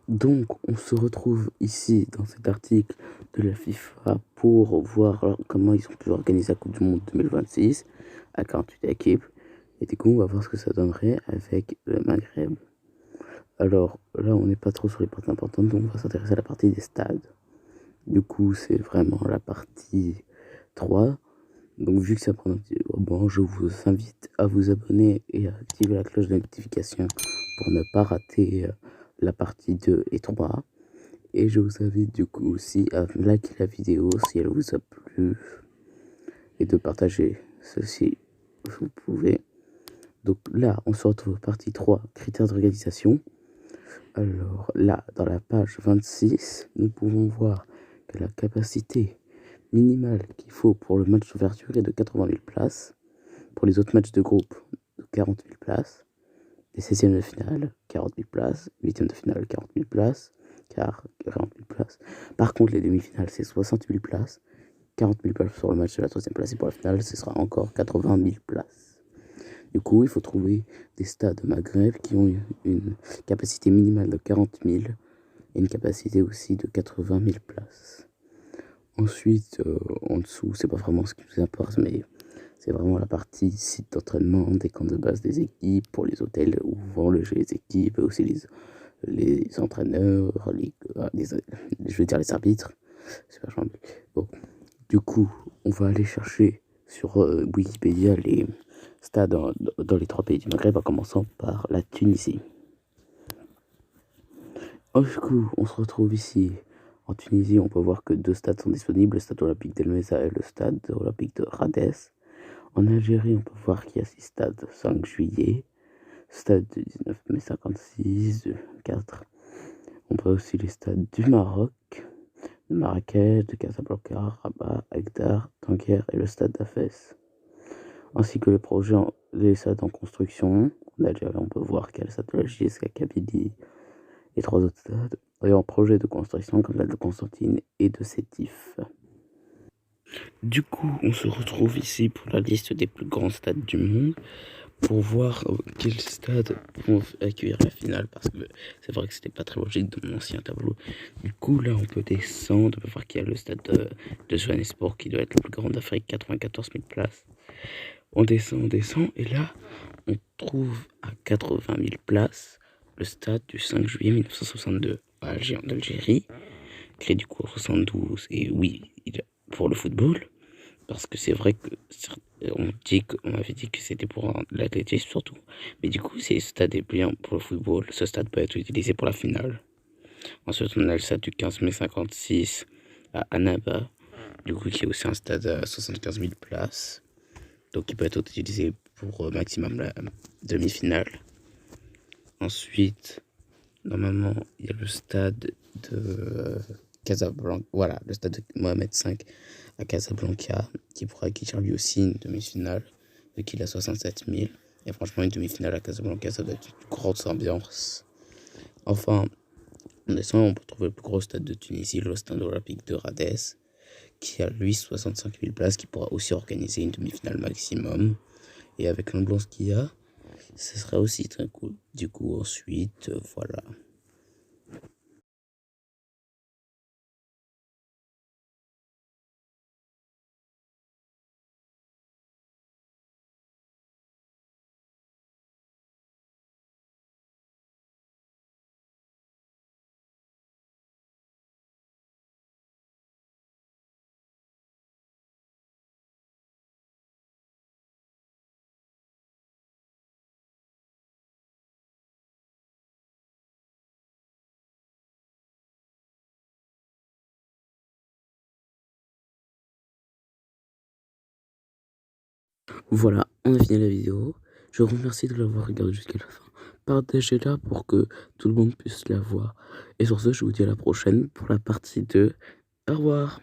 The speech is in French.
Donc, on se retrouve ici dans cet article de la FIFA pour voir comment ils ont pu organiser la Coupe du Monde 2026 à 48 équipes. Et du coup, on va voir ce que ça donnerait avec le Maghreb. Alors là, on n'est pas trop sur les parties importantes, donc on va s'intéresser à la partie des stades. Du coup, c'est vraiment la partie 3. Donc, vu que ça prend un petit moment, je vous invite à vous abonner et à activer la cloche de notification pour ne pas rater la partie 2 et 3. Et je vous invite du coup aussi à liker la vidéo si elle vous a plu et de partager ceci si vous pouvez. Donc là, on se retrouve partie 3, critères d'organisation. Alors là, dans la page 26, nous pouvons voir que la capacité minimale qu'il faut pour le match d'ouverture est de 80 000 places. Pour les autres matchs de groupe, de 40 000 places. Les 16e de finale, 40 000 places. 8e de finale, 40 000 places. Quart, 40 000 places. Par contre, les demi-finales, c'est 60 000 places. 40 000 places sur le match de la 3e place. Et pour la finale, ce sera encore 80 000 places. Du coup, il faut trouver des stades Maghreb qui ont une capacité minimale de 40 000 et une capacité aussi de 80 000 places. Ensuite, en dessous, c'est pas vraiment ce qui nous importe, mais c'est vraiment la partie site d'entraînement, des camps de base des équipes, pour les hôtels où vont loger les équipes, et aussi les entraîneurs, je veux dire les arbitres. C'est vachement bien. Bon, du coup, on va aller chercher sur Wikipédia les stades dans les 3 pays du Maghreb, en commençant par la Tunisie. Du coup, on se retrouve ici. En Tunisie, on peut voir que 2 stades sont disponibles, le stade olympique d'El Meza et le stade olympique de Radès. En Algérie, on peut voir qu'il y a 6 stades: 5 juillet, stade du 19 mai 56, 4. On voit aussi les stades du Maroc, de Marrakech, de Casablanca, Rabat, Agdar, Tanguer et le stade d'Afès. Ainsi que les stades en construction. En Algérie, on peut voir qu'il y a le stade de la JSK Kabylie et 3 autres stades. Et en projet de construction comme celle de Constantine et de Sétif. Du coup, on se retrouve ici pour la liste des plus grands stades du monde pour voir quels stades vont accueillir la finale, parce que c'est vrai que c'était pas très logique dans mon ancien tableau. Du coup, là, on peut descendre, on peut voir qu'il y a le stade de Johannesburg qui doit être le plus grand d'Afrique, 94 000 places. On descend, et là, on trouve à 80 000 places le stade du 5 juillet 1962 à Alger, en Algérie, créé du coup en 72. Et oui, pour le football, parce que c'est vrai que on m'avait dit que c'était pour l'athlétisme surtout. Mais du coup, ce stade est bien pour le football. Ce stade peut être utilisé pour la finale. Ensuite, on a le stade du 15 mai 56 à Annaba, du coup, qui est aussi un stade à 75 000 places. Donc, il peut être utilisé pour maximum la demi-finale. Ensuite, normalement, il y a le stade de Casablanca. Voilà, le stade de Mohamed V à Casablanca, qui pourra acquérir lui aussi une demi-finale, vu qu'il a 67 000. Et franchement, une demi-finale à Casablanca, ça doit être une grosse ambiance. Enfin, en descendant, on peut trouver le plus gros stade de Tunisie, le stade olympique de Radès, qui a lui 65 000 places, qui pourra aussi organiser une demi-finale maximum. Et avec l'ambiance qu'il y a, ce sera aussi très cool. Du coup, ensuite, voilà. Voilà, on a fini la vidéo. Je vous remercie de l'avoir regardé jusqu'à la fin. Partagez-la pour que tout le monde puisse la voir. Et sur ce, je vous dis à la prochaine pour la partie 2. Au revoir.